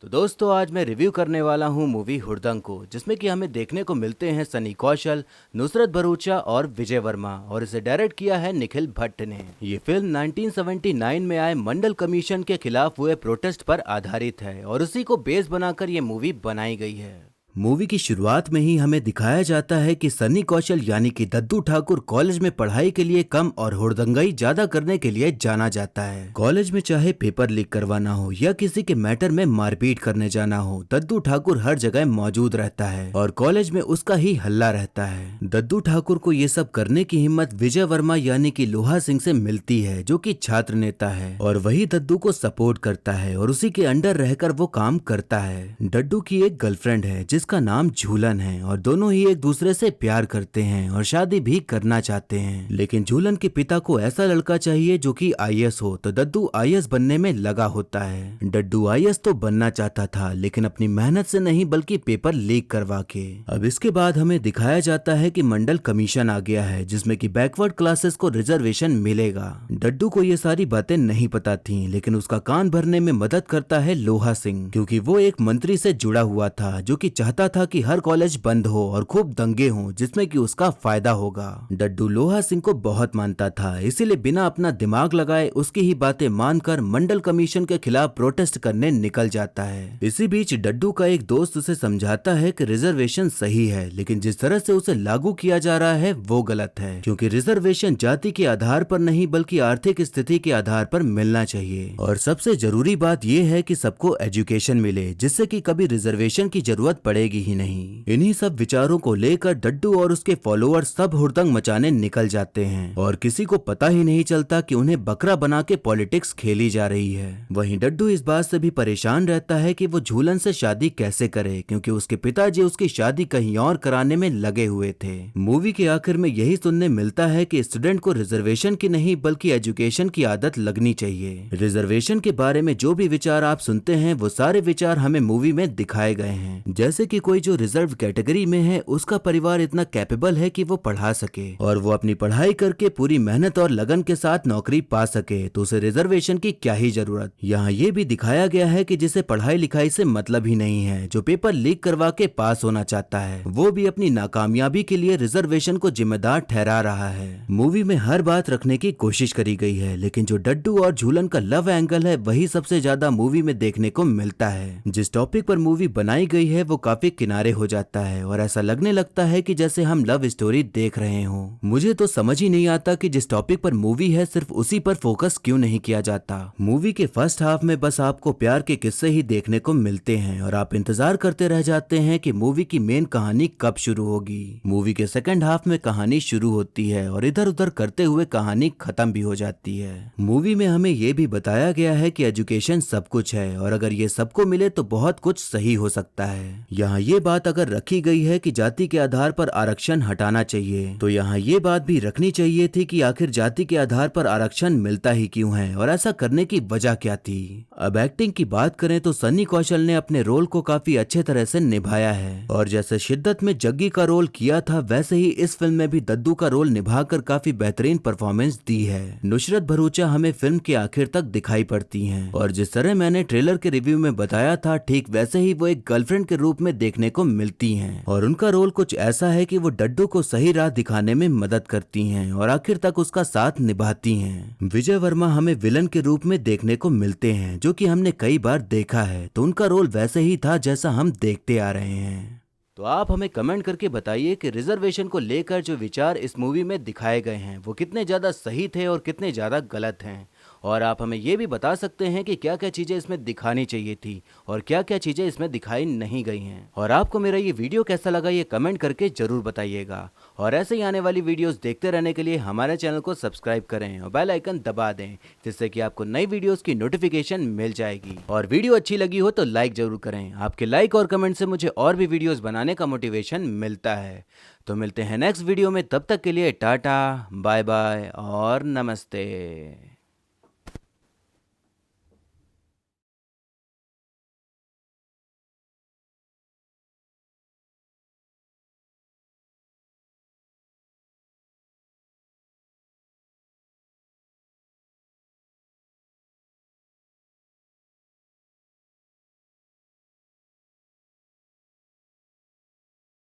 तो दोस्तों आज मैं रिव्यू करने वाला हूँ मूवी हुड़दंग को, जिसमें कि हमें देखने को मिलते हैं सनी कौशल, नुसरत भरूचा और विजय वर्मा, और इसे डायरेक्ट किया है निखिल भट्ट ने। ये फिल्म 1979 में आए मंडल कमीशन के खिलाफ हुए प्रोटेस्ट पर आधारित है और उसी को बेस बनाकर ये मूवी बनाई गई है। मूवी की शुरुआत में ही हमें दिखाया जाता है कि सनी कौशल यानी कि दद्दू ठाकुर कॉलेज में पढ़ाई के लिए कम और हुड़दंगाई ज्यादा करने के लिए जाना जाता है। कॉलेज में चाहे पेपर लीक करवाना हो या किसी के मैटर में मारपीट करने जाना हो, दद्दू ठाकुर हर जगह मौजूद रहता है और कॉलेज में उसका ही हल्ला रहता है। दद्दू ठाकुर को ये सब करने की हिम्मत विजय वर्मा यानी कि लोहा सिंह से मिलती है, जो कि छात्र नेता है, और वही दद्दू को सपोर्ट करता है और उसी के अंडर रहकर वो काम करता है। दद्दू की एक गर्लफ्रेंड है जिसका नाम झूलन है और दोनों ही एक दूसरे से प्यार करते हैं और शादी भी करना चाहते हैं, लेकिन झूलन के पिता को ऐसा लड़का चाहिए जो कि आईएएस हो, तो दद्दू आईएएस बनने में लगा होता है। दद्दू आईएएस तो बनना चाहता था, लेकिन अपनी मेहनत से नहीं बल्कि पेपर लीक करवा के। अब इसके बाद हमें दिखाया जाता है कि मंडल कमीशन आ गया है जिसमें कि बैकवर्ड क्लासेस को रिजर्वेशन मिलेगा। दद्दू को ये सारी बातें नहीं पता थी, लेकिन उसका कान भरने में मदद करता है लोहा सिंह, क्योंकि वो एक मंत्री से जुड़ा हुआ था जो कि चाहता था कि हर कॉलेज बंद हो और खूब दंगे हों जिसमें कि उसका फायदा होगा। दद्दू लोहा सिंह को बहुत मानता था, इसीलिए बिना अपना दिमाग लगाए उसकी ही बातें मानकर मंडल कमीशन के खिलाफ प्रोटेस्ट करने निकल जाता है। इसी बीच दद्दू का एक दोस्त उसे समझाता है कि रिजर्वेशन सही है, लेकिन जिस तरह से उसे लागू किया जा रहा है वो गलत है, क्योंकि रिजर्वेशन जाति के आधार पर नहीं बल्कि आर्थिक स्थिति के आधार पर मिलना चाहिए। और सबसे जरूरी बात यह है कि सबको एजुकेशन मिले, जिससे कि कभी रिजर्वेशन की जरूरत पड़ेगी ही नहीं। इन्हीं सब विचारों को लेकर दद्दू और उसके फॉलोअर्स सब हुड़दंग मचाने निकल जाते हैं और किसी को पता ही नहीं चलता कि उन्हें बकरा बना के पॉलिटिक्स खेली जा रही है। वहीं दद्दू इस बात से भी परेशान रहता है कि वो झूलन से शादी कैसे करे, क्योंकि उसके पिताजी उसकी शादी कहीं और कराने में लगे हुए थे। मूवी के आखिर में यही सुनने मिलता है कि स्टूडेंट को रिजर्वेशन की नहीं बल्कि एजुकेशन की आदत लगनी चाहिए। रिजर्वेशन के बारे में जो भी विचार आप सुनते हैं वो सारे विचार हमें मूवी में दिखाए गए हैं, जैसे कि कोई जो रिजर्व कैटेगरी में है उसका परिवार इतना कैपेबल है कि वो पढ़ा सके और वो अपनी पढ़ाई करके पूरी मेहनत और लगन के साथ नौकरी पा सके, तो उसे रिजर्वेशन की क्या ही जरूरत। यहाँ ये भी दिखाया गया है कि जिसे पढ़ाई लिखाई से मतलब ही नहीं है, जो पेपर लीक करवा के पास होना चाहता है, वो भी अपनी नाकामयाबी के लिए रिजर्वेशन को जिम्मेदार ठहरा रहा है। मूवी में हर बात रखने की कोशिश करी गई है, लेकिन जो दद्दू और झूलन का लव एंगल है वही सबसे ज्यादा मूवी में देखने को मिलता है। जिस टॉपिक पर मूवी बनाई गई है वो काफी किनारे हो जाता है और ऐसा लगने लगता है कि जैसे हम लव स्टोरी देख रहे हों। मुझे तो समझ ही नहीं आता कि जिस टॉपिक पर मूवी है सिर्फ उसी पर फोकस क्यों नहीं किया जाता। मूवी के फर्स्ट हाफ में बस आपको प्यार के किस्से ही देखने को मिलते हैं और आप इंतजार करते रह जाते हैं कि मूवी की मेन कहानी कब शुरू होगी। मूवी के सेकंड हाफ में कहानी शुरू होती है और इधर उधर करते हुए कहानी खत्म भी हो जाती है। मूवी में हमें ये भी बताया गया है कि एजुकेशन सब कुछ है और अगर ये सबको मिले तो बहुत कुछ सही हो सकता है। यहाँ ये बात अगर रखी गई है कि जाति के आधार पर आरक्षण हटाना चाहिए, तो यहाँ ये बात भी रखनी चाहिए थी कि आखिर जाति के आधार पर आरक्षण मिलता ही क्यों है और ऐसा करने की वजह क्या थी। अब एक्टिंग की बात करें तो सनी कौशल ने अपने रोल को काफी अच्छे तरह से निभाया है और जैसे शिद्दत में जग्गी का रोल किया था वैसे ही इस फिल्म में भी दद्दू का रोल निभाकर काफी बेहतरीन परफॉर्मेंस दी है। नुसरत भरूचा हमें फिल्म के आखिर तक दिखाई पड़ती हैं और जिस तरह मैंने ट्रेलर के रिव्यू में बताया था ठीक वैसे ही वो एक गर्लफ्रेंड के रूप में देखने को मिलती हैं और उनका रोल कुछ ऐसा है कि वो दद्दू को सही राह दिखाने में मदद करती हैं और आखिर तक उसका साथ निभाती हैं। विजय वर्मा हमें विलन के रूप में देखने को मिलते हैं जो कि हमने कई बार देखा है, तो उनका रोल वैसे ही था जैसा हम देखते आ रहे हैं। तो आप हमें कमेंट करके बताइए कि रिजर्वेशन को लेकर जो विचार इस मूवी में दिखाए गए हैं वो कितने ज़्यादा सही थे और कितने ज़्यादा गलत हैं। और आप हमें ये भी बता सकते हैं कि क्या क्या चीज़ें इसमें दिखानी चाहिए थी और क्या क्या चीज़ें इसमें दिखाई नहीं गई हैं। और आपको मेरा ये वीडियो कैसा लगा ये कमेंट करके ज़रूर बताइएगा और ऐसे ही आने वाली वीडियोस देखते रहने के लिए हमारे चैनल को सब्सक्राइब करें और बेल आइकन दबा दें, जिससे कि आपको नई वीडियोस की नोटिफिकेशन मिल जाएगी। और वीडियो अच्छी लगी हो तो लाइक ज़रूर करें, आपके लाइक और कमेंट से मुझे और भी वीडियोज़ बनाने का मोटिवेशन मिलता है। तो मिलते हैं नेक्स्ट वीडियो में, तब तक के लिए टाटा बाय बाय और नमस्ते।